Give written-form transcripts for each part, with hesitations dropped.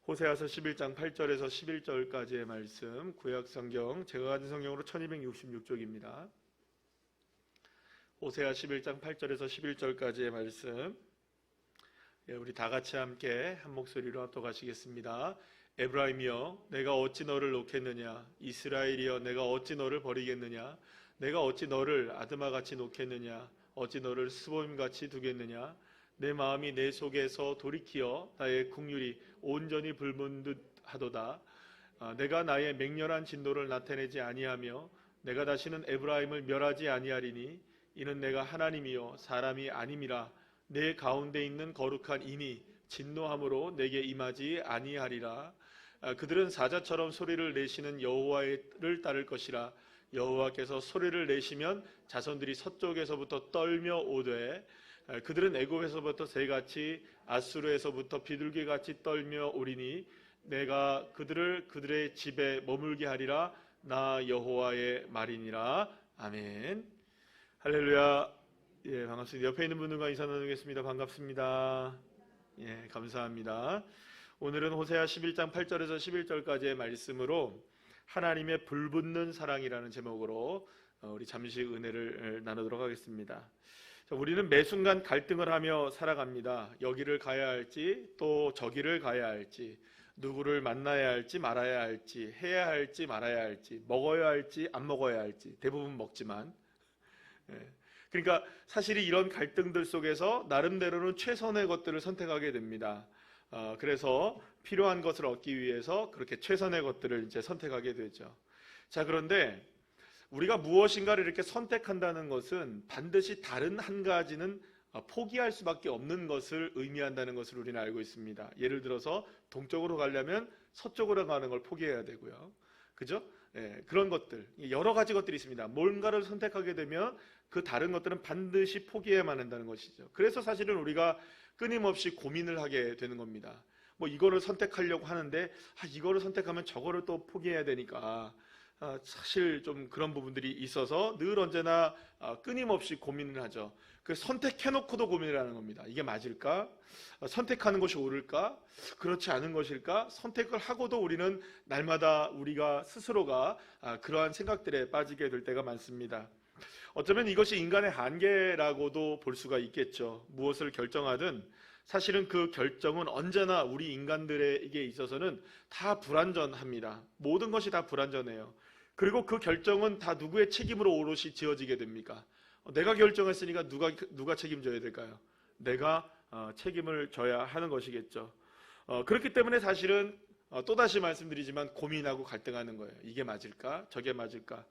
호세아서 11장 8절에서 11절까지의 말씀, 구약성경 제가 가진 성경으로 1266쪽입니다. 호세아 11장 8절에서 11절까지의 말씀, 우리 다 같이 함께 한 목소리로 합독하시겠습니다. 에브라임이여 내가 어찌 너를 놓겠느냐, 이스라엘이여 내가 어찌 너를 버리겠느냐, 내가 어찌 너를 아드마같이 놓겠느냐, 어찌 너를 스보임같이 두겠느냐. 내 마음이 내 속에서 돌이키어 나의 국률이 온전히 불문 듯 하도다. 내가 나의 맹렬한 진노를 나타내지 아니하며 내가 다시는 에브라임을 멸하지 아니하리니 이는 내가 하나님이요 사람이 아님이라. 내 가운데 있는 거룩한 이니 진노함으로 내게 임하지 아니하리라. 그들은 사자처럼 소리를 내시는 여호와를 따를 것이라. 여호와께서 소리를 내시면 자손들이 서쪽에서부터 떨며 오되 그들은 애굽에서부터 새같이 아수르에서부터 비둘기같이 떨며 오리니 내가 그들을 그들의 집에 머물게 하리라. 나 여호와의 말이니라. 아멘. 할렐루야. 예, 반갑습니다. 옆에 있는 분들과 인사 나누겠습니다. 반갑습니다. 예, 감사합니다. 오늘은 호세아 11장 8절에서 11절까지의 말씀으로 하나님의 불붙는 사랑이라는 제목으로 우리 잠시 은혜를 나누도록 하겠습니다. 우리는 매 순간 갈등을 하며 살아갑니다. 여기를 가야 할지 또 저기를 가야 할지, 누구를 만나야 할지 말아야 할지, 해야 할지 말아야 할지, 먹어야 할지 안 먹어야 할지, 대부분 먹지만 그러니까 사실 이런 갈등들 속에서 나름대로는 최선의 것들을 선택하게 됩니다. 그래서 필요한 것을 얻기 위해서 그렇게 최선의 것들을 이제 선택하게 되죠. 자, 그런데 우리가 무엇인가를 이렇게 선택한다는 것은 반드시 다른 한 가지는 포기할 수밖에 없는 것을 의미한다는 것을 우리는 알고 있습니다. 예를 들어서 동쪽으로 가려면 서쪽으로 가는 걸 포기해야 되고요. 그죠? 예, 그런 것들, 여러 가지 것들이 있습니다. 뭔가를 선택하게 되면 그 다른 것들은 반드시 포기해야만 한다는 것이죠. 그래서 사실은 우리가 끊임없이 고민을 하게 되는 겁니다. 뭐 이거를 선택하려고 하는데 이거를 선택하면 저거를 또 포기해야 되니까 사실 좀 그런 부분들이 있어서 늘 언제나 끊임없이 고민을 하죠. 그 선택해놓고도 고민을 하는 겁니다. 이게 맞을까? 선택하는 것이 옳을까? 그렇지 않은 것일까? 선택을 하고도 우리는 날마다 우리가 스스로가 그러한 생각들에 빠지게 될 때가 많습니다. 어쩌면 이것이 인간의 한계라고도 볼 수가 있겠죠. 무엇을 결정하든 사실은 그 결정은 언제나 우리 인간들에게 있어서는 다 불완전합니다. 모든 것이 다 불완전해요. 그리고 그 결정은 다 누구의 책임으로 오롯이 지어지게 됩니까? 내가 결정했으니까 누가 책임져야 될까요? 내가 책임을 져야 하는 것이겠죠. 그렇기 때문에 사실은 또다시 말씀드리지만 고민하고 갈등하는 거예요. 이게 맞을까? 저게 맞을까?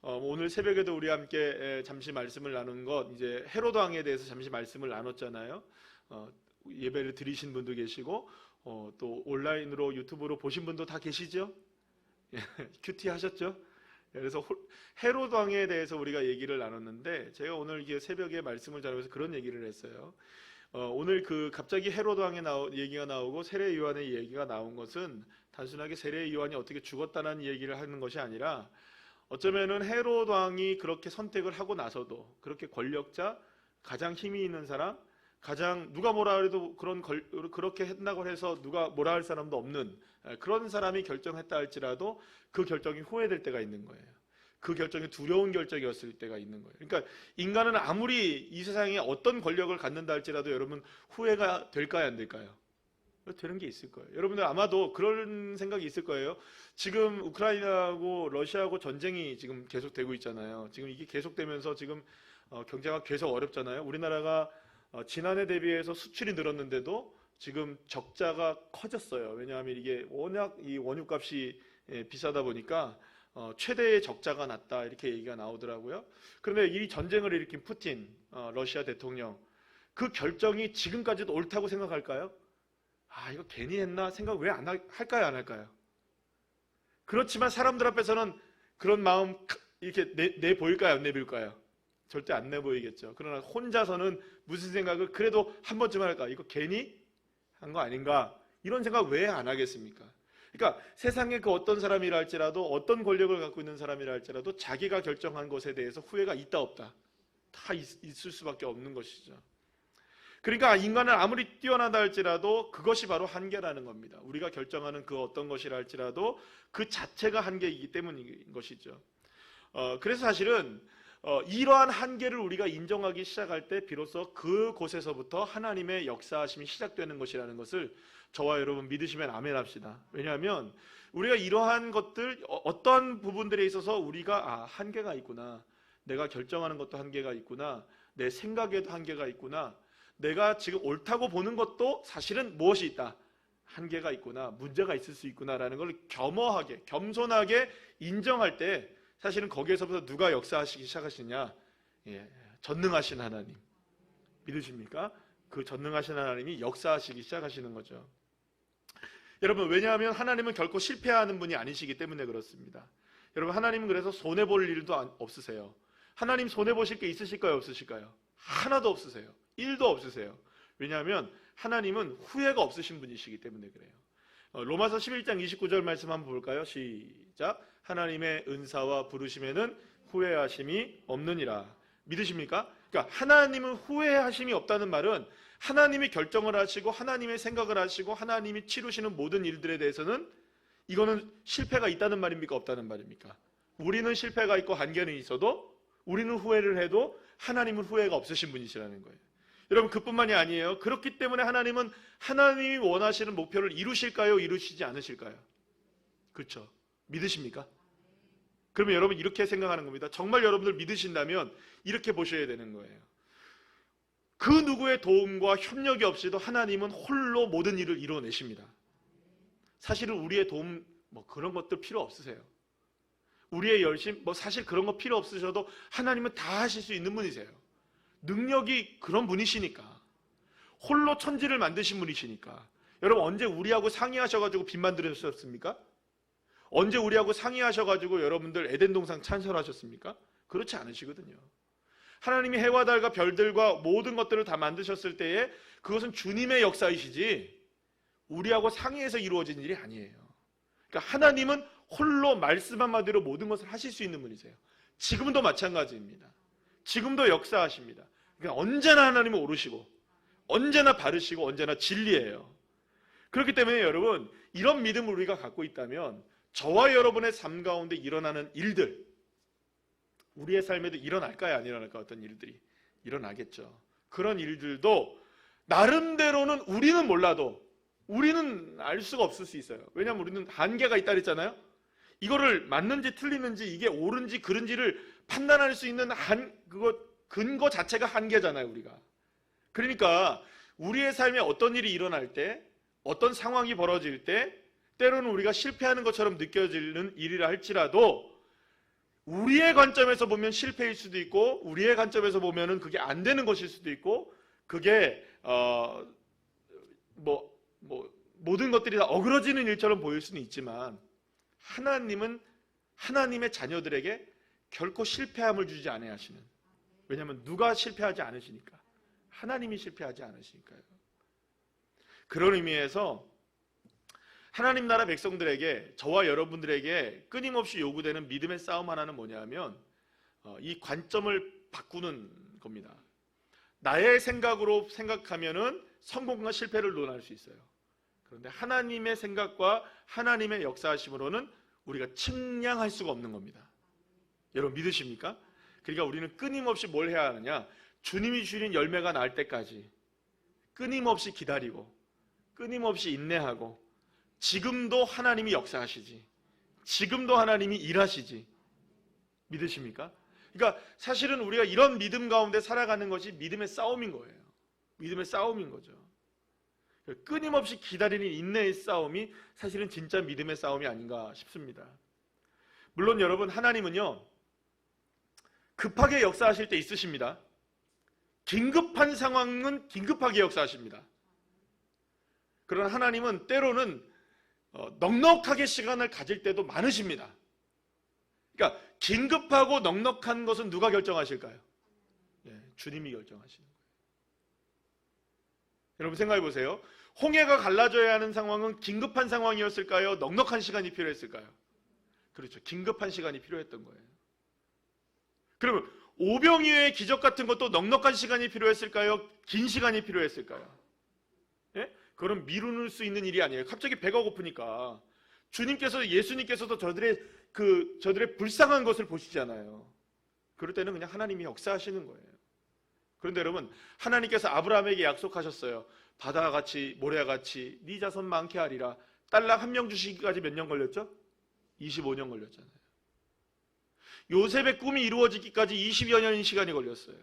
오늘 새벽에도 우리 함께 잠시 말씀을 나눈 것, 이제 헤롯 왕에 대해서 잠시 말씀을 나눴잖아요. 예배를 드리신 분도 계시고 또 온라인으로 유튜브로 보신 분도 다 계시죠? 큐티 하셨죠? 그래서 헤롯 왕에 대해서 우리가 얘기를 나눴는데 제가 오늘 이게 새벽에 말씀을 전하면서 그런 얘기를 했어요. 오늘 갑자기 헤롯 왕의 얘기가 나오고 세례 요한의 얘기가 나온 것은 단순하게 세례 요한이 어떻게 죽었다는 얘기를 하는 것이 아니라 어쩌면은 헤롯 왕이 그렇게 선택을 하고 나서도 그렇게 권력자, 가장 힘이 있는 사람, 가장 누가 뭐라 해도 그렇게 했다고 해서 누가 뭐라 할 사람도 없는 그런 사람이 결정했다 할지라도 그 결정이 후회될 때가 있는 거예요. 그 결정이 두려운 결정이었을 때가 있는 거예요. 그러니까 인간은 아무리 이 세상에 어떤 권력을 갖는다 할지라도 여러분 후회가 될까요, 안 될까요? 되는 게 있을 거예요. 여러분들 아마도 그런 생각이 있을 거예요. 지금 우크라이나하고 러시아하고 전쟁이 지금 계속되고 있잖아요. 지금 이게 계속되면서 지금 경제가 계속 어렵잖아요. 우리나라가 지난해 대비해서 수출이 늘었는데도 지금 적자가 커졌어요. 왜냐하면 이게 워낙 이 원유값이 비싸다 보니까 최대의 적자가 났다 이렇게 얘기가 나오더라고요. 그런데 이 전쟁을 일으킨 푸틴 러시아 대통령, 그 결정이 지금까지도 옳다고 생각할까요? 이거 괜히 했나 생각 왜 안 할까요, 안 할까요? 그렇지만 사람들 앞에서는 그런 마음 이렇게 내 보일까요, 안 내보일까요? 절대 안 내보이겠죠. 그러나 혼자서는 무슨 생각을 그래도 한 번쯤 할까? 이거 괜히 한 거 아닌가? 이런 생각 왜 안 하겠습니까? 그러니까 세상에 그 어떤 사람이라 할지라도 어떤 권력을 갖고 있는 사람이라 할지라도 자기가 결정한 것에 대해서 후회가 있다 없다 다 있을 수밖에 없는 것이죠. 그러니까 인간은 아무리 뛰어나다 할지라도 그것이 바로 한계라는 겁니다. 우리가 결정하는 그 어떤 것이라 할지라도 그 자체가 한계이기 때문인 것이죠. 그래서 사실은 이러한 한계를 우리가 인정하기 시작할 때 비로소 그곳에서부터 하나님의 역사하심이 시작되는 것이라는 것을 저와 여러분 믿으시면 아멘 합시다. 왜냐하면 우리가 이러한 것들, 어떠한 부분들에 있어서 우리가 한계가 있구나, 내가 결정하는 것도 한계가 있구나, 내 생각에도 한계가 있구나, 내가 지금 옳다고 보는 것도 사실은 무엇이 있다, 한계가 있구나, 문제가 있을 수 있구나라는 걸 겸허하게, 겸손하게 인정할 때 사실은 거기에서부터 누가 역사하시기 시작하시냐? 전능하신 하나님. 믿으십니까? 그 전능하신 하나님이 역사하시기 시작하시는 거죠. 여러분, 왜냐하면 하나님은 결코 실패하는 분이 아니시기 때문에 그렇습니다. 여러분, 하나님은 그래서 손해볼 일도 없으세요. 하나님 손해보실 게 있으실까요, 없으실까요? 하나도 없으세요. 1도 없으세요. 왜냐하면 하나님은 후회가 없으신 분이시기 때문에 그래요. 로마서 11장 29절 말씀 한번 볼까요? 시작. 하나님의 은사와 부르심에는 후회하심이 없느니라. 믿으십니까? 그러니까 하나님은 후회하심이 없다는 말은 하나님이 결정을 하시고 하나님의 생각을 하시고 하나님이 치루시는 모든 일들에 대해서는 이거는 실패가 있다는 말입니까, 없다는 말입니까? 우리는 실패가 있고 한계는 있어도 우리는 후회를 해도 하나님은 후회가 없으신 분이시라는 거예요. 여러분, 그뿐만이 아니에요. 그렇기 때문에 하나님은 하나님이 원하시는 목표를 이루실까요, 이루시지 않으실까요? 그렇죠. 믿으십니까? 그러면 여러분 이렇게 생각하는 겁니다. 정말 여러분들 믿으신다면 이렇게 보셔야 되는 거예요. 그 누구의 도움과 협력이 없이도 하나님은 홀로 모든 일을 이루어내십니다. 사실은 우리의 도움 그런 것들 필요 없으세요. 우리의 열심 사실 그런 거 필요 없으셔도 하나님은 다 하실 수 있는 분이세요. 능력이 그런 분이시니까, 홀로 천지를 만드신 분이시니까. 여러분, 언제 우리하고 상의하셔가지고 빚 만들으셨습니까? 언제 우리하고 상의하셔가지고 여러분들 에덴 동산 찬설하셨습니까? 그렇지 않으시거든요. 하나님이 해와 달과 별들과 모든 것들을 다 만드셨을 때에 그것은 주님의 역사이시지 우리하고 상의해서 이루어진 일이 아니에요. 그러니까 하나님은 홀로 말씀 한마디로 모든 것을 하실 수 있는 분이세요. 지금도 마찬가지입니다. 지금도 역사하십니다. 그러니까 언제나 하나님은 오르시고 언제나 바르시고 언제나 진리예요. 그렇기 때문에 여러분, 이런 믿음을 우리가 갖고 있다면 저와 여러분의 삶 가운데 일어나는 일들, 우리의 삶에도 일어날까요, 안 일어날까요? 어떤 일들이 일어나겠죠. 그런 일들도 나름대로는 우리는 몰라도 우리는 알 수가 없을 수 있어요. 왜냐하면 우리는 한계가 있다 그랬잖아요. 이거를 맞는지 틀리는지, 이게 옳은지 그른지를 판단할 수 있는 근거 자체가 한계잖아요, 우리가. 그러니까 우리의 삶에 어떤 일이 일어날 때, 어떤 상황이 벌어질 때 때로는 우리가 실패하는 것처럼 느껴지는 일이라 할지라도 우리의 관점에서 보면 실패일 수도 있고 우리의 관점에서 보면은 그게 안 되는 것일 수도 있고 그게 모든 것들이 다 어그러지는 일처럼 보일 수는 있지만 하나님은 하나님의 자녀들에게 결코 실패함을 주지 아니하시는, 왜냐하면 누가 실패하지 않으시니까, 하나님이 실패하지 않으시니까요. 그런 의미에서 하나님 나라 백성들에게, 저와 여러분들에게 끊임없이 요구되는 믿음의 싸움 하나는 뭐냐면 이 관점을 바꾸는 겁니다. 나의 생각으로 생각하면은 성공과 실패를 논할 수 있어요. 그런데 하나님의 생각과 하나님의 역사하심으로는 우리가 측량할 수가 없는 겁니다. 여러분 믿으십니까? 그러니까 우리는 끊임없이 뭘 해야 하느냐, 주님이 주신 열매가 날 때까지 끊임없이 기다리고 끊임없이 인내하고, 지금도 하나님이 역사하시지, 지금도 하나님이 일하시지. 믿으십니까? 그러니까 사실은 우리가 이런 믿음 가운데 살아가는 것이 믿음의 싸움인 거예요. 믿음의 싸움인 거죠. 끊임없이 기다리는 인내의 싸움이 사실은 진짜 믿음의 싸움이 아닌가 싶습니다. 물론 여러분, 하나님은요 급하게 역사하실 때 있으십니다. 긴급한 상황은 긴급하게 역사하십니다. 그러나 하나님은 때로는 넉넉하게 시간을 가질 때도 많으십니다. 그러니까 긴급하고 넉넉한 것은 누가 결정하실까요? 주님이 결정하시는 거예요. 여러분 생각해 보세요. 홍해가 갈라져야 하는 상황은 긴급한 상황이었을까요? 넉넉한 시간이 필요했을까요? 그렇죠. 긴급한 시간이 필요했던 거예요. 그러면 오병이어의 기적 같은 것도 넉넉한 시간이 필요했을까요? 긴 시간이 필요했을까요? 예? 그건 미룰 수 있는 일이 아니에요. 갑자기 배가 고프니까 예수님께서도 저들의 불쌍한 것을 보시잖아요. 그럴 때는 그냥 하나님이 역사하시는 거예요. 그런데 여러분, 하나님께서 아브라함에게 약속하셨어요. 바다와 같이 모래와 같이 네 자손 많게 하리라. 딸랑 한 명 주시기까지 몇 년 걸렸죠? 25년 걸렸잖아요. 요셉의 꿈이 이루어지기까지 20여 년의 시간이 걸렸어요.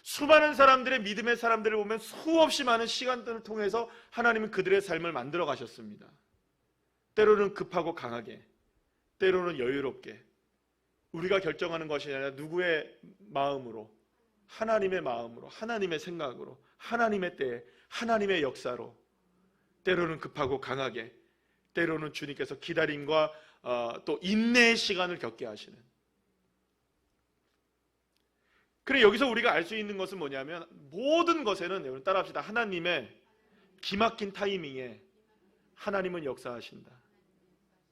수많은 사람들의 믿음의 사람들을 보면 수없이 많은 시간들을 통해서 하나님은 그들의 삶을 만들어 가셨습니다. 때로는 급하고 강하게, 때로는 여유롭게. 우리가 결정하는 것이 아니라 누구의 마음으로, 하나님의 생각으로, 하나님의 때에, 하나님의 역사로, 때로는 급하고 강하게, 때로는 주님께서 기다림과 또 인내의 시간을 겪게 하시는. 그래, 여기서 우리가 알 수 있는 것은 뭐냐면, 모든 것에는, 여러분 따라합시다, 하나님의 기막힌 타이밍에 하나님은 역사하신다.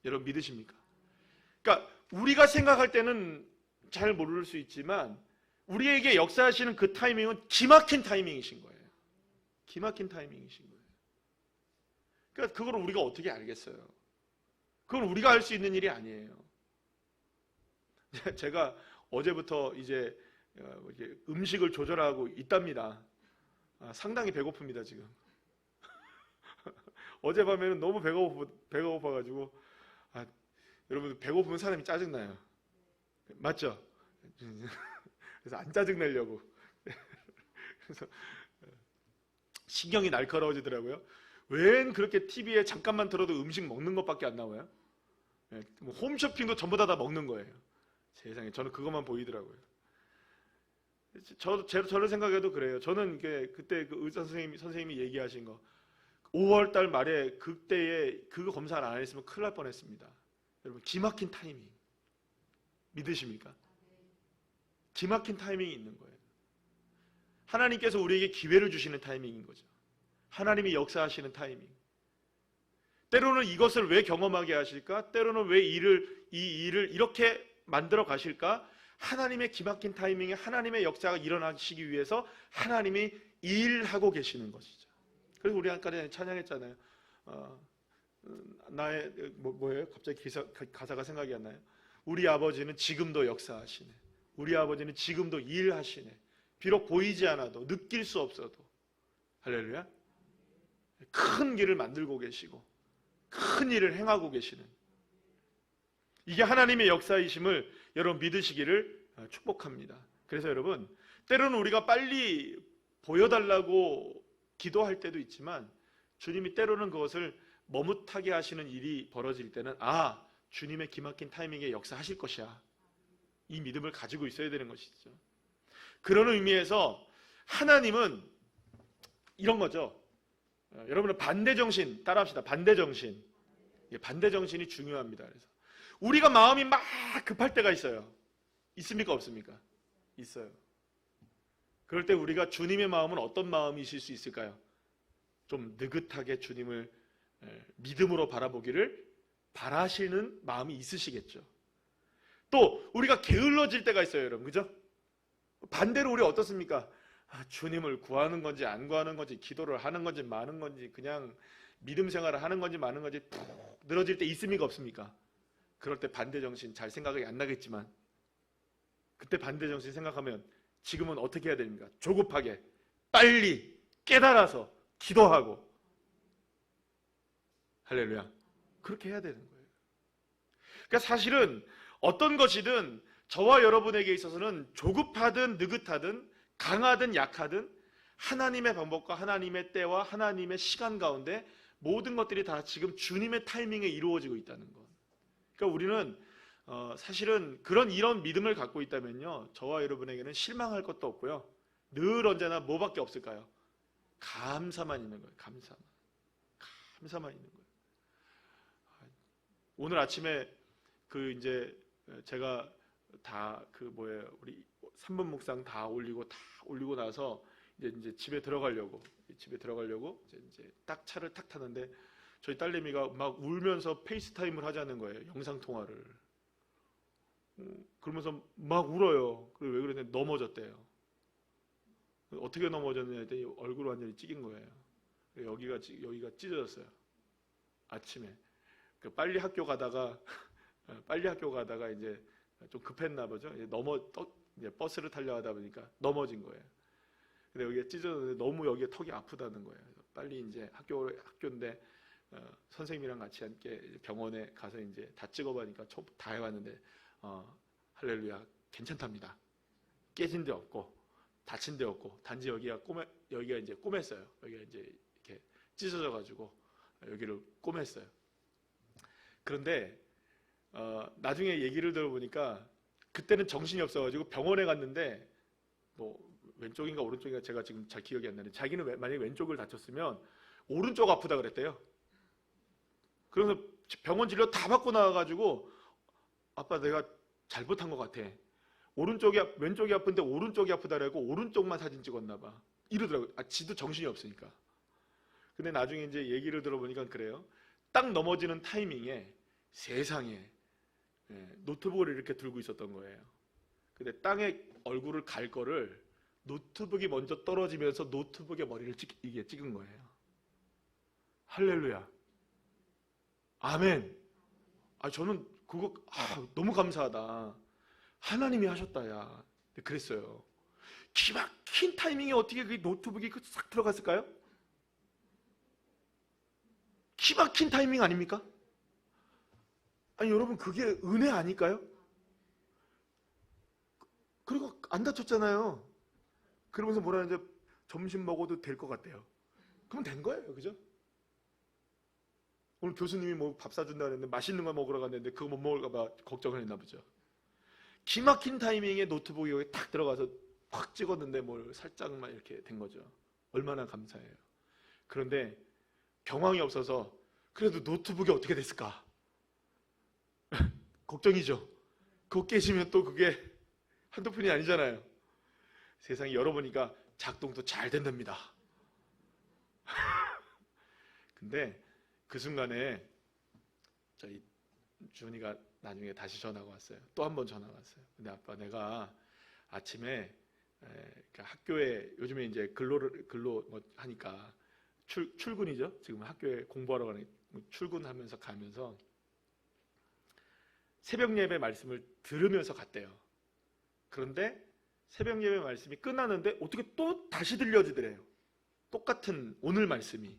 여러분 믿으십니까? 그러니까 우리가 생각할 때는 잘 모를 수 있지만 우리에게 역사하시는 그 타이밍은 기막힌 타이밍이신 거예요. 기막힌 타이밍이신 거예요. 그러니까 그걸 우리가 어떻게 알겠어요? 그건 우리가 알 수 있는 일이 아니에요. 제가 어제부터 이제 음식을 조절하고 있답니다. 상당히 배고픕니다 지금. 어젯밤에는 너무 배가 고파가지고 여러분 배고프면 사람이 짜증나요. 맞죠? 그래서 안 짜증내려고 그래서 신경이 날카로워지더라고요. 웬 그렇게 TV에 잠깐만 들어도 음식 먹는 것밖에 안 나와요? 뭐 홈쇼핑도 전부 다 먹는 거예요. 세상에, 저는 그것만 보이더라고요. 저를 생각해도 그래요. 저는 그때 그 의사 선생님이 얘기하신 거 5월달 말에 그때에 그거 검사를 안 했으면 큰일 날 뻔했습니다. 여러분 기막힌 타이밍 믿으십니까? 기막힌 타이밍이 있는 거예요. 하나님께서 우리에게 기회를 주시는 타이밍인 거죠. 하나님이 역사하시는 타이밍. 때로는 이것을 왜 경험하게 하실까? 때로는 왜 이 일을 이렇게 만들어 가실까? 하나님의 기막힌 타이밍에 하나님의 역사가 일어나시기 위해서 하나님이 일하고 계시는 것이죠. 그리고 우리 아까 전에 찬양했잖아요. 나의 뭐예요? 갑자기 가사가 생각이 안 나요. 우리 아버지는 지금도 역사하시네. 우리 아버지는 지금도 일하시네. 비록 보이지 않아도 느낄 수 없어도 할렐루야. 큰 길을 만들고 계시고 큰 일을 행하고 계시는, 이게 하나님의 역사이심을 여러분 믿으시기를 축복합니다. 그래서 여러분 때로는 우리가 빨리 보여달라고 기도할 때도 있지만 주님이 때로는 그것을 머뭇하게 하시는 일이 벌어질 때는 주님의 기막힌 타이밍에 역사하실 것이야, 이 믿음을 가지고 있어야 되는 것이죠. 그런 의미에서 하나님은 이런 거죠. 여러분은 반대정신 따라합시다. 반대정신. 반대정신이 중요합니다. 그래서 우리가 마음이 막 급할 때가 있어요. 있습니까? 없습니까? 있어요. 그럴 때 우리가 주님의 마음은 어떤 마음이실 수 있을까요? 좀 느긋하게 주님을 믿음으로 바라보기를 바라시는 마음이 있으시겠죠. 또 우리가 게을러질 때가 있어요, 여러분. 그죠? 반대로 우리 어떻습니까? 주님을 구하는 건지 안 구하는 건지, 기도를 하는 건지 마는 건지, 그냥 믿음 생활을 하는 건지 마는 건지 푹 늘어질 때 있습니까? 없습니까? 그럴 때 반대정신 잘 생각이 안 나겠지만 그때 반대정신 생각하면 지금은 어떻게 해야 됩니까? 조급하게 빨리 깨달아서 기도하고, 할렐루야, 그렇게 해야 되는 거예요. 그러니까 사실은 어떤 것이든 저와 여러분에게 있어서는 조급하든 느긋하든 강하든 약하든 하나님의 방법과 하나님의 때와 하나님의 시간 가운데 모든 것들이 다 지금 주님의 타이밍에 이루어지고 있다는 것. 그러니까 우리는 사실은 이런 믿음을 갖고 있다면요, 저와 여러분에게는 실망할 것도 없고요, 늘 언제나 뭐밖에 없을까요? 감사만 있는 거예요. 감사만 있는 거예요. 오늘 아침에 제가 다 우리 3분 묵상 다 올리고 나서 이제 집에 들어가려고 이제 딱 차를 탁 타는데 저희 딸내미가 막 울면서 페이스타임을 하자는 거예요. 영상 통화를. 그러면서 막 울어요. 그리고 왜 그러냐, 넘어졌대요. 어떻게 넘어졌냐 했더니 얼굴 완전히 찢긴 거예요. 여기가 찢어졌어요. 아침에 빨리 학교 가다가 이제 좀 급했나 보죠. 이제 버스를 타려 하다 보니까 넘어진 거예요. 근데 여기가 찢어졌는데 너무 여기에 턱이 아프다는 거예요. 그래서 빨리 이제 학교인데 선생님이랑 같이 함께 병원에 가서 이제 다 찍어보니까 다 해봤는데 할렐루야, 괜찮답니다. 깨진 데 없고 다친 데 없고 단지 여기가 이제 꼬맸어요. 여기가 이제 이렇게 찢어져 가지고 여기를 꼬맸어요. 그런데 나중에 얘기를 들어보니까 그때는 정신이 없어가지고 병원에 갔는데 뭐 왼쪽인가 오른쪽인가 제가 지금 잘 기억이 안 나는데 자기는 만약에 왼쪽을 다쳤으면 오른쪽 아프다 그랬대요. 그래서 병원 진료 다 받고 나와가지고 아빠 내가 잘못한 것 같아. 왼쪽이 아픈데 오른쪽이 아프다라고 오른쪽만 사진 찍었나 봐. 이러더라고요. 지도 정신이 없으니까. 근데 나중에 이제 얘기를 들어보니까 그래요. 딱 넘어지는 타이밍에 세상에 노트북을 이렇게 들고 있었던 거예요. 근데 땅에 얼굴을 갈 거를 노트북이 먼저 떨어지면서 노트북에 머리를 이게 찍은 거예요. 할렐루야. 아멘. 저는 그거 너무 감사하다. 하나님이 하셨다, 야. 그랬어요. 기막힌 타이밍에 어떻게 그 노트북이 싹 들어갔을까요? 기막힌 타이밍 아닙니까? 아니 여러분 그게 은혜 아닐까요? 그리고 안 다쳤잖아요. 그러면서 뭐라는지 점심 먹어도 될 것 같대요. 그럼 된 거예요, 그죠? 오늘 교수님이 뭐 밥 사준다 그랬는데 맛있는 거 먹으러 갔는데 그거 못 먹을까봐 걱정을 했나 보죠. 기막힌 타이밍에 노트북이 여기 탁 들어가서 확 찍었는데 뭘 살짝만 이렇게 된 거죠. 얼마나 감사해요. 그런데 경황이 없어서 그래도 노트북이 어떻게 됐을까? 걱정이죠. 그거 깨지면 또 그게 한두 푼이 아니잖아요. 세상에 열어보니까 작동도 잘 된답니다. 근데 그 순간에 저희 준이가 나중에 다시 전화가 왔어요. 또 한 번 전화가 왔어요. 근데 아빠 내가 아침에 학교에 요즘에 이제 근로 뭐 하니까 출근이죠. 지금 학교에 공부하러 가는 출근하면서 가면서 새벽 예배 말씀을 들으면서 갔대요. 그런데 새벽 예배 말씀이 끝나는데 어떻게 또 다시 들려지더래요. 똑같은 오늘 말씀이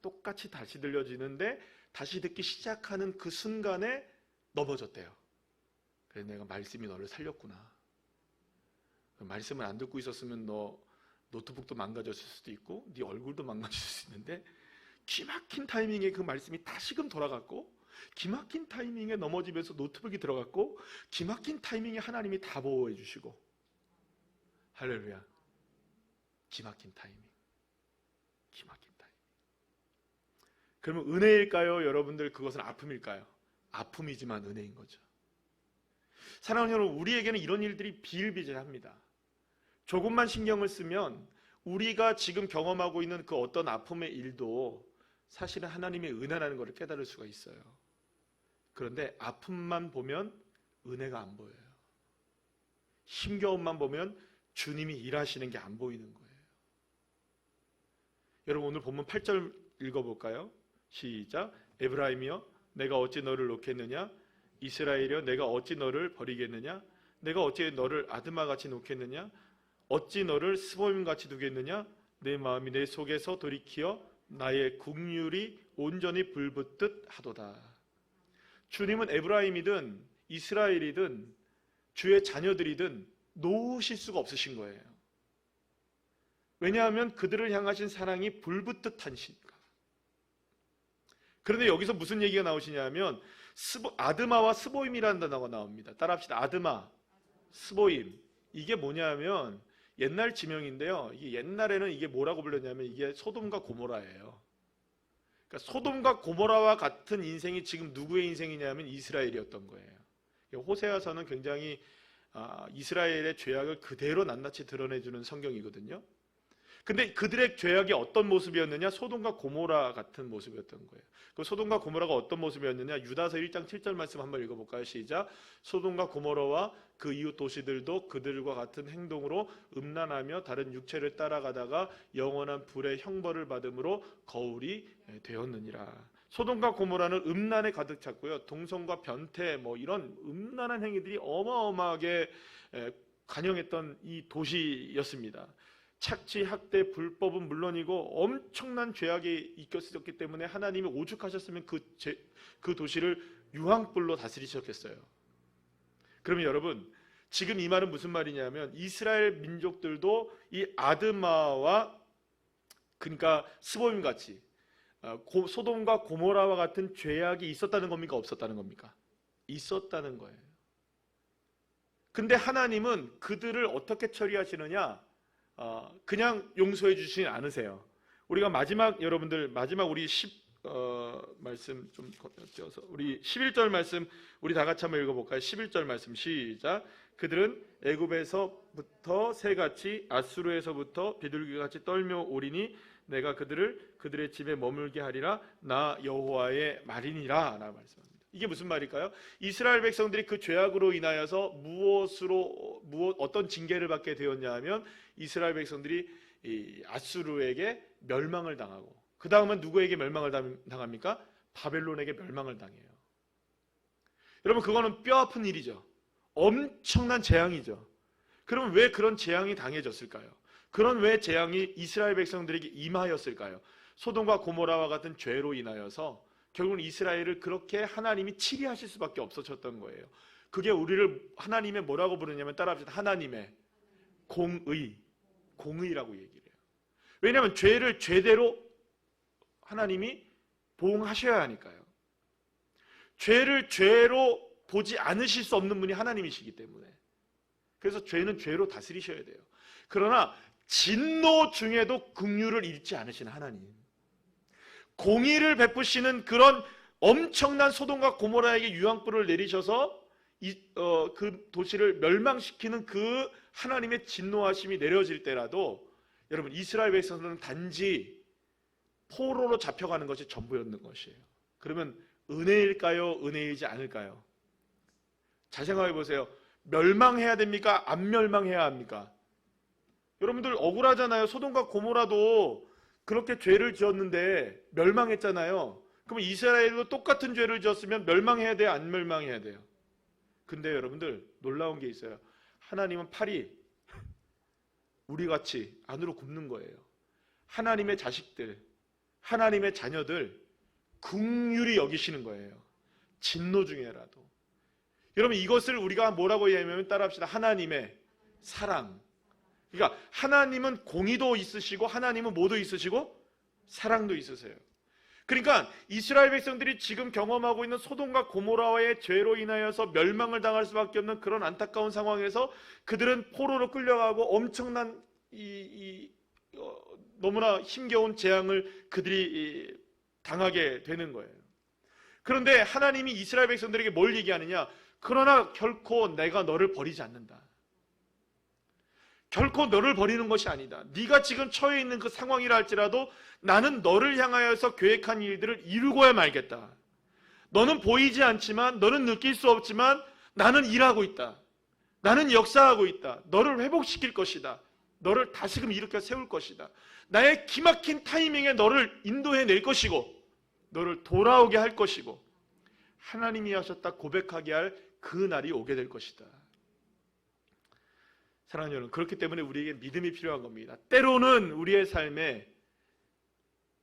똑같이 다시 들려지는데 다시 듣기 시작하는 그 순간에 넘어졌대요. 그래서 내가 말씀이 너를 살렸구나. 말씀을 안 듣고 있었으면 너 노트북도 망가졌을 수도 있고 네 얼굴도 망가질 수 있는데 기막힌 타이밍에 그 말씀이 다시금 돌아갔고 기막힌 타이밍에 넘어지면서 노트북이 들어갔고 기막힌 타이밍에 하나님이 다 보호해 주시고 할렐루야. 기막힌 타이밍. 기막힌 타이밍. 그러면 은혜일까요? 여러분들 그것은 아픔일까요? 아픔이지만 은혜인 거죠. 사랑하는 여러분, 우리에게는 이런 일들이 비일비재합니다. 조금만 신경을 쓰면 우리가 지금 경험하고 있는 그 어떤 아픔의 일도 사실은 하나님의 은혜라는 것을 깨달을 수가 있어요. 그런데 아픔만 보면 은혜가 안 보여요. 힘겨움만 보면 주님이 일하시는 게 안 보이는 거예요. 여러분 오늘 본문 8절 읽어볼까요? 시작. 에브라임이여 내가 어찌 너를 놓겠느냐? 이스라엘이여 내가 어찌 너를 버리겠느냐? 내가 어찌 너를 아드마같이 놓겠느냐? 어찌 너를 스보임같이 두겠느냐? 내 마음이 내 속에서 돌이키어 나의 국률이 온전히 불붙듯 하도다. 주님은 에브라임이든 이스라엘이든 주의 자녀들이든 놓으실 수가 없으신 거예요. 왜냐하면 그들을 향하신 사랑이 불붙듯 하시니까. 그런데 여기서 무슨 얘기가 나오시냐면 아드마와 스보임이라는 단어가 나옵니다. 따라합시다. 아드마, 스보임. 이게 뭐냐면 옛날 지명인데요. 이게 옛날에는 이게 뭐라고 불렸냐면 이게 소돔과 고모라예요. 그러니까 소돔과 고모라와 같은 인생이 지금 누구의 인생이냐면 이스라엘이었던 거예요. 호세아서는 굉장히 이스라엘의 죄악을 그대로 낱낱이 드러내주는 성경이거든요. 근데 그들의 죄악이 어떤 모습이었느냐? 소돔과 고모라 같은 모습이었던 거예요. 그 소돔과 고모라가 어떤 모습이었느냐? 유다서 1장 7절 말씀 한번 읽어볼까요? 시작. 소돔과 고모라와 그 이웃 도시들도 그들과 같은 행동으로 음란하며 다른 육체를 따라가다가 영원한 불의 형벌을 받음으로 거울이 되었느니라. 소돔과 고모라는 음란에 가득 찼고요. 동성과 변태 뭐 이런 음란한 행위들이 어마어마하게 관영했던 이 도시였습니다. 착취, 학대, 불법은 물론이고 엄청난 죄악이 있었기 때문에 하나님이 오죽하셨으면 그 도시를 유황불로 다스리셨겠어요. 그러면 여러분, 지금 이 말은 무슨 말이냐면 이스라엘 민족들도 이 아드마와 그러니까 스보임 같이 소돔과 고모라와 같은 죄악이 있었다는 겁니까? 없었다는 겁니까? 있었다는 거예요. 근데 하나님은 그들을 어떻게 처리하시느냐? 그냥 용서해 주시지 않으세요. 우리가 여러분들 마지막 우리 말씀 좀 띄어서 우리 11절 말씀 우리 다 같이 한번 읽어볼까요? 11절 말씀 시작. 그들은 애굽에서부터 새같이 아수르에서부터 비둘기같이 떨며 오리니 내가 그들의 집에 머물게 하리라. 나 여호와의 말이니라 라고 말씀합니다. 이게 무슨 말일까요? 이스라엘 백성들이 그 죄악으로 인하여서 어떤 징계를 받게 되었냐 하면 이스라엘 백성들이 아수르에게 멸망을 당하고 그 다음은 누구에게 멸망을 당합니까? 바벨론에게 멸망을 당해요. 여러분, 그거는 뼈아픈 일이죠. 엄청난 재앙이죠. 그러면 왜 그런 재앙이 당해졌을까요? 그런 왜 재앙이 이스라엘 백성들에게 임하였을까요? 소돔과 고모라와 같은 죄로 인하여서 결국은 이스라엘을 그렇게 하나님이 치리하실 수밖에 없었던 거예요. 그게 우리를 하나님의 뭐라고 부르냐면 따라합시다. 하나님의 공의라고 얘기를 해요. 왜냐하면 죄를 죄대로 하나님이 보응하셔야 하니까요. 죄를 죄로 보지 않으실 수 없는 분이 하나님이시기 때문에. 그래서 죄는 죄로 다스리셔야 돼요. 그러나 진노 중에도 긍휼을 잃지 않으신 하나님, 공의를 베푸시는 그런 엄청난 소돔과 고모라에게 유황불을 내리셔서 그 도시를 멸망시키는 그 하나님의 진노하심이 내려질 때라도 여러분, 이스라엘 백성들은 단지 포로로 잡혀가는 것이 전부였는 것이에요. 그러면 은혜일까요? 은혜이지 않을까요? 잘 생각해 보세요. 멸망해야 됩니까? 안 멸망해야 합니까? 여러분들 억울하잖아요. 소돔과 고모라도 그렇게 죄를 지었는데 멸망했잖아요. 그럼 이스라엘도 똑같은 죄를 지었으면 멸망해야 돼요? 안 멸망해야 돼요? 근데 여러분들 놀라운 게 있어요. 하나님은 팔이 우리같이 안으로 굽는 거예요. 하나님의 자식들, 하나님의 자녀들 긍휼히 여기시는 거예요. 진노 중에라도. 여러분, 이것을 우리가 뭐라고 얘기하면 따라합시다. 하나님의 사랑. 그러니까 하나님은 공의도 있으시고 하나님은 뭐도 있으시고 사랑도 있으세요. 그러니까 이스라엘 백성들이 지금 경험하고 있는 소돔과 고모라와의 죄로 인하여서 멸망을 당할 수밖에 없는 그런 안타까운 상황에서 그들은 포로로 끌려가고 엄청난 너무나 힘겨운 재앙을 그들이 당하게 되는 거예요. 그런데 하나님이 이스라엘 백성들에게 뭘 얘기하느냐? 그러나 결코 내가 너를 버리지 않는다. 결코 너를 버리는 것이 아니다. 네가 지금 처해 있는 그 상황이라 할지라도 나는 너를 향하여서 계획한 일들을 이루고야 말겠다. 너는 보이지 않지만, 너는 느낄 수 없지만 나는 일하고 있다. 나는 역사하고 있다. 너를 회복시킬 것이다. 너를 다시금 일으켜 세울 것이다. 나의 기막힌 타이밍에 너를 인도해낼 것이고 너를 돌아오게 할 것이고 하나님이 하셨다 고백하게 할 그 날이 오게 될 것이다. 사랑하는 여러분, 그렇기 때문에 우리에게 믿음이 필요한 겁니다. 때로는 우리의 삶에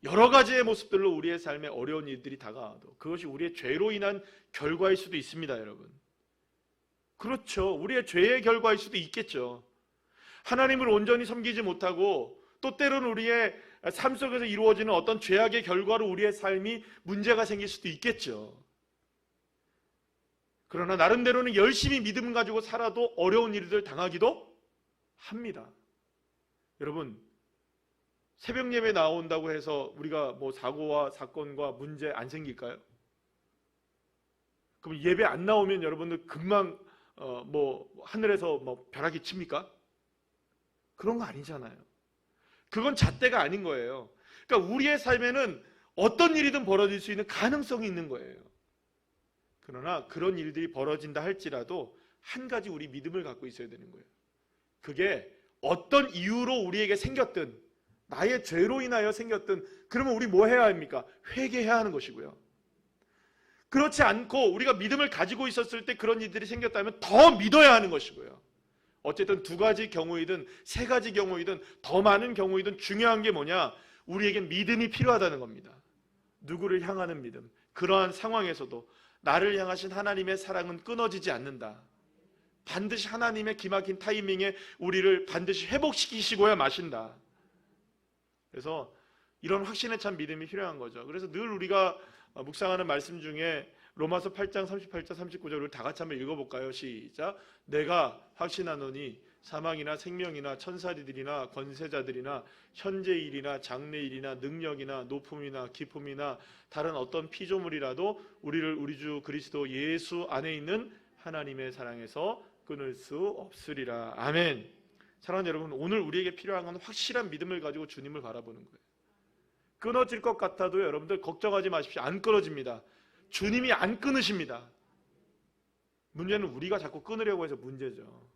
여러 가지의 모습들로 우리의 삶에 어려운 일들이 다가와도 그것이 우리의 죄로 인한 결과일 수도 있습니다. 여러분, 그렇죠. 우리의 죄의 결과일 수도 있겠죠. 하나님을 온전히 섬기지 못하고 또 때로는 우리의 삶 속에서 이루어지는 어떤 죄악의 결과로 우리의 삶이 문제가 생길 수도 있겠죠. 그러나 나름대로는 열심히 믿음 가지고 살아도 어려운 일들 당하기도 합니다. 여러분, 새벽 예배 나온다고 해서 우리가 뭐 사고와 사건과 문제 안 생길까요? 그럼 예배 안 나오면 여러분들 금방 하늘에서 뭐 벼락이 칩니까? 그런 거 아니잖아요. 그건 잣대가 아닌 거예요. 그러니까 우리의 삶에는 어떤 일이든 벌어질 수 있는 가능성이 있는 거예요. 그러나 그런 일들이 벌어진다 할지라도 한 가지 우리 믿음을 갖고 있어야 되는 거예요. 그게 어떤 이유로 우리에게 생겼든, 나의 죄로 인하여 생겼든, 그러면 우리 뭐 해야 합니까? 회개해야 하는 것이고요. 그렇지 않고 우리가 믿음을 가지고 있었을 때 그런 일들이 생겼다면 더 믿어야 하는 것이고요. 어쨌든 두 가지 경우이든 세 가지 경우이든 더 많은 경우이든 중요한 게 뭐냐? 우리에게 믿음이 필요하다는 겁니다. 누구를 향하는 믿음. 그러한 상황에서도 나를 향하신 하나님의 사랑은 끊어지지 않는다. 반드시 하나님의 기막힌 타이밍에 우리를 반드시 회복시키시고야 마신다. 그래서 이런 확신에 찬 믿음이 필요한 거죠. 그래서 늘 우리가 묵상하는 말씀 중에 로마서 8장 38절 39절을 다 같이 한번 읽어볼까요? 시작. 내가 확신하노니 사망이나 생명이나 천사들이나 권세자들이나 현재일이나 장래일이나 능력이나 높음이나 깊음이나 다른 어떤 피조물이라도 우리를 우리 주 그리스도 예수 안에 있는 하나님의 사랑에서 끊을 수 없으리라. 아멘. 사랑하는 여러분, 오늘 우리에게 필요한 건 확실한 믿음을 가지고 주님을 바라보는 거예요. 끊어질 것 같아도 여러분들 걱정하지 마십시오. 안 끊어집니다. 주님이 안 끊으십니다. 문제는 우리가 자꾸 끊으려고 해서 문제죠.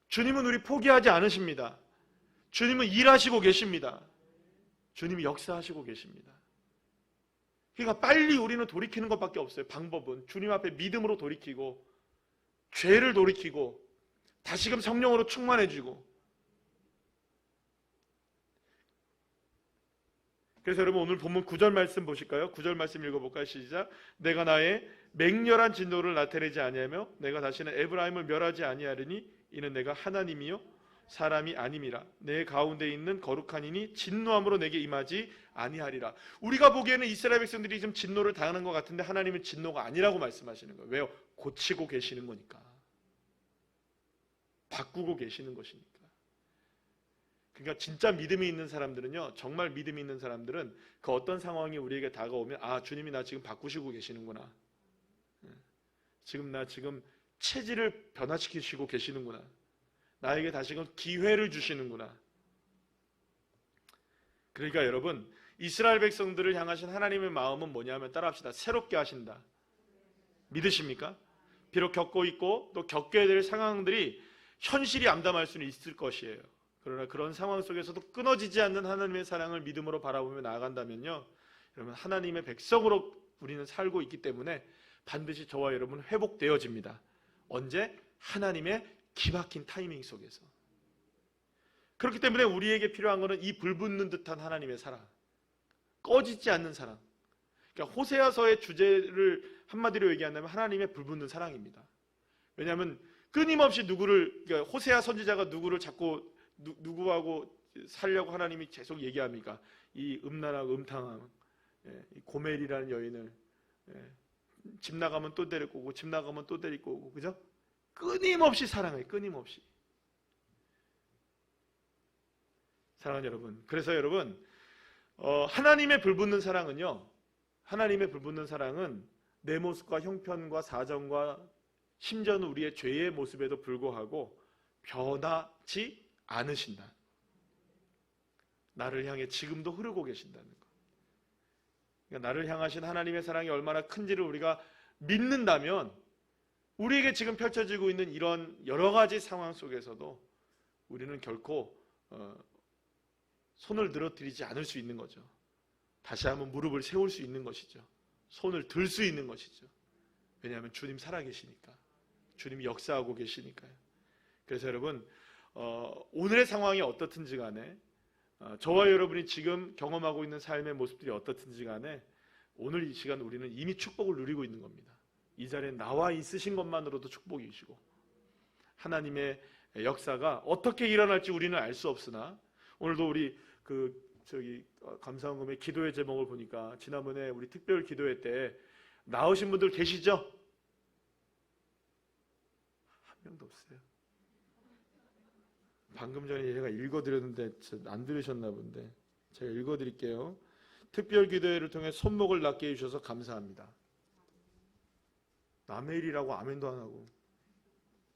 주님은 우리 포기하지 않으십니다. 주님은 일하시고 계십니다. 주님이 역사하시고 계십니다. 그러니까 빨리 우리는 돌이키는 것밖에 없어요. 방법은 주님 앞에 믿음으로 돌이키고 죄를 돌이키고 다시금 성령으로 충만해지고. 그래서 여러분 오늘 본문 9절 말씀 보실까요? 9절 말씀 읽어볼까요? 시작. 내가 나의 맹렬한 진노를 나타내지 아니하며 내가 다시는 에브라임을 멸하지 아니하리니 이는 내가 하나님이요 사람이 아님이라. 내 가운데 있는 거룩한 이니 진노함으로 내게 임하지 아니하리라. 우리가 보기에는 이스라엘 백성들이 지금 진노를 당하는 것 같은데 하나님은 진노가 아니라고 말씀하시는 거예요. 왜요? 고치고 계시는 거니까. 바꾸고 계시는 것이니까. 그러니까 진짜 믿음이 있는 사람들은요, 정말 믿음이 있는 사람들은 그 어떤 상황이 우리에게 다가오면 아, 주님이 나 지금 바꾸시고 계시는구나. 나 지금 체질을 변화시키시고 계시는구나. 나에게 다시금 기회를 주시는구나. 그러니까 여러분, 이스라엘 백성들을 향하신 하나님의 마음은 뭐냐면 따라합시다. 새롭게 하신다. 믿으십니까? 비록 겪고 있고 또 겪게 될 상황들이 현실이 암담할 수는 있을 것이에요. 그러나 그런 상황 속에서도 끊어지지 않는 하나님의 사랑을 믿음으로 바라보며 나아간다면요, 여러분 하나님의 백성으로 우리는 살고 있기 때문에 반드시 저와 여러분 회복되어집니다. 언제? 하나님의 기막힌 타이밍 속에서. 그렇기 때문에 우리에게 필요한 것은 이 불붙는 듯한 하나님의 사랑, 꺼지지 않는 사랑. 그러니까 호세아서의 주제를 한마디로 얘기한다면 하나님의 불붙는 사랑입니다. 왜냐하면 끊임없이 그러니까 호세아 선지자가 누구를 자꾸 누구하고 살려고 하나님이 계속 얘기합니까? 이 음란하고 음탕함, 이 고멜이라는 여인을 집 나가면 또 데리고 오고 집 나가면 또 데리고 오고, 그죠? 끊임없이 사랑해요. 끊임없이. 사랑하는 여러분, 그래서 여러분 하나님의 불붙는 사랑은요, 하나님의 불붙는 사랑은 내 모습과 형편과 사정과 심지어는 우리의 죄의 모습에도 불구하고 변하지 않으신다. 나를 향해 지금도 흐르고 계신다는 것. 그러니까 나를 향하신 하나님의 사랑이 얼마나 큰지를 우리가 믿는다면 우리에게 지금 펼쳐지고 있는 이런 여러 가지 상황 속에서도 우리는 결코 손을 늘어뜨리지 않을 수 있는 거죠. 다시 한번 무릎을 세울 수 있는 것이죠. 손을 들 수 있는 것이죠. 왜냐하면 주님 살아계시니까. 주님이 역사하고 계시니까요. 그래서 여러분 오늘의 상황이 어떻든지 간에 저와 여러분이 지금 경험하고 있는 삶의 모습들이 어떻든지 간에 오늘 이 시간 우리는 이미 축복을 누리고 있는 겁니다. 이 자리에 나와 있으신 것만으로도 축복이시고 하나님의 역사가 어떻게 일어날지 우리는 알 수 없으나 오늘도 우리 감사원금의 기도의 제목을 보니까 지난번에 우리 특별 기도회 때 나오신 분들 계시죠? 한 명도 없어요. 방금 전에 제가 읽어드렸는데 안 들으셨나 본데 제가 읽어드릴게요. 특별 기도회를 통해 손목을 낫게 해주셔서 감사합니다. 남의 일이라고 아멘도 안 하고.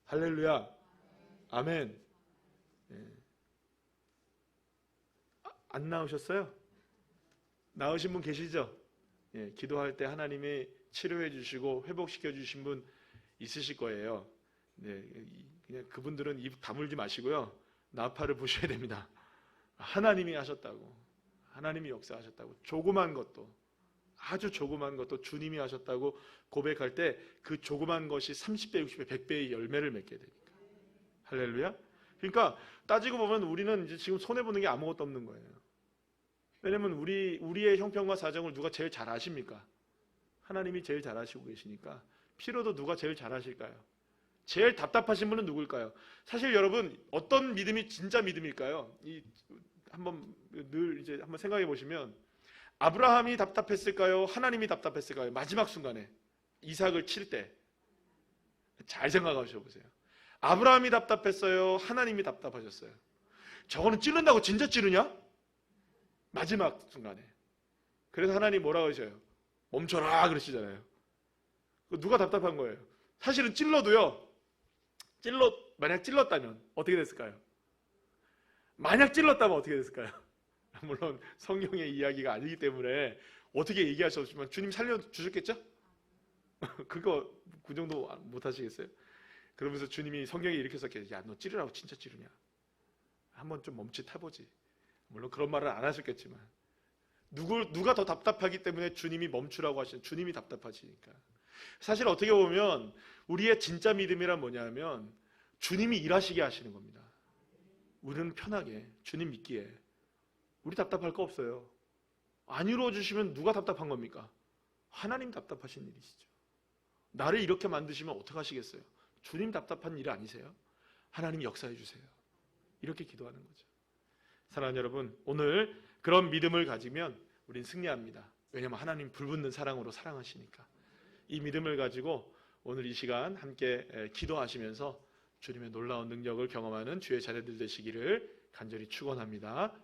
할렐루야. 아멘. 예. 안 나으셨어요? 나으신 분 계시죠? 예, 기도할 때 하나님이 치료해 주시고 회복시켜 주신 분 있으실 거예요. 네, 그냥 그분들은 입 다물지 마시고요. 나팔을 부셔야 됩니다. 하나님이 하셨다고, 하나님이 역사하셨다고, 조그만 것도, 아주 조그만 것도 주님이 하셨다고 고백할 때 그 조그만 것이 30배, 60배, 100배의 열매를 맺게 되니까. 할렐루야. 그러니까 따지고 보면 우리는 이제 지금 손해 보는 게 아무것도 없는 거예요. 왜냐면 우리의 형편과 사정을 누가 제일 잘 아십니까? 하나님이 제일 잘 아시고 계시니까. 피로도 누가 제일 잘 아실까요? 제일 답답하신 분은 누굴까요? 사실 여러분, 어떤 믿음이 진짜 믿음일까요? 한번 생각해 보시면, 아브라함이 답답했을까요? 하나님이 답답했을까요? 마지막 순간에 이삭을 칠 때 잘 생각하셔 보세요. 아브라함이 답답했어요? 하나님이 답답하셨어요? 저거는 찌른다고 진짜 찌르냐? 마지막 순간에. 그래서 하나님 뭐라고 하셔요? 멈춰라 그러시잖아요. 누가 답답한 거예요? 사실은 찔러도요, 만약 찔렀다면 어떻게 됐을까요? 만약 찔렀다면 어떻게 됐을까요? 물론 성경의 이야기가 아니기 때문에 어떻게 얘기할 수 없지만 주님 살려주셨겠죠? 그거 그 정도 못 하시겠어요? 그러면서 주님이 성경에 이렇게 썼겠죠. 야, 너 찌르라고 진짜 찌르냐? 한번 좀 멈칫해보지. 물론 그런 말을 안 하셨겠지만 누가 더 답답하기 때문에 주님이 멈추라고 하시는, 주님이 답답하시니까. 사실 어떻게 보면 우리의 진짜 믿음이란 뭐냐면 주님이 일하시게 하시는 겁니다. 우리는 편하게 주님 믿기에 우리 답답할 거 없어요. 안 이루어주시면 누가 답답한 겁니까? 하나님 답답하신 일이시죠. 나를 이렇게 만드시면 어떡하시겠어요? 주님 답답한 일 아니세요? 하나님 역사해 주세요. 이렇게 기도하는 거죠. 사랑하는 여러분, 오늘 그런 믿음을 가지면 우린 승리합니다. 왜냐하면 하나님 불붙는 사랑으로 사랑하시니까. 이 믿음을 가지고 오늘 이 시간 함께 기도하시면서 주님의 놀라운 능력을 경험하는 주의 자녀들 되시기를 간절히 축원합니다.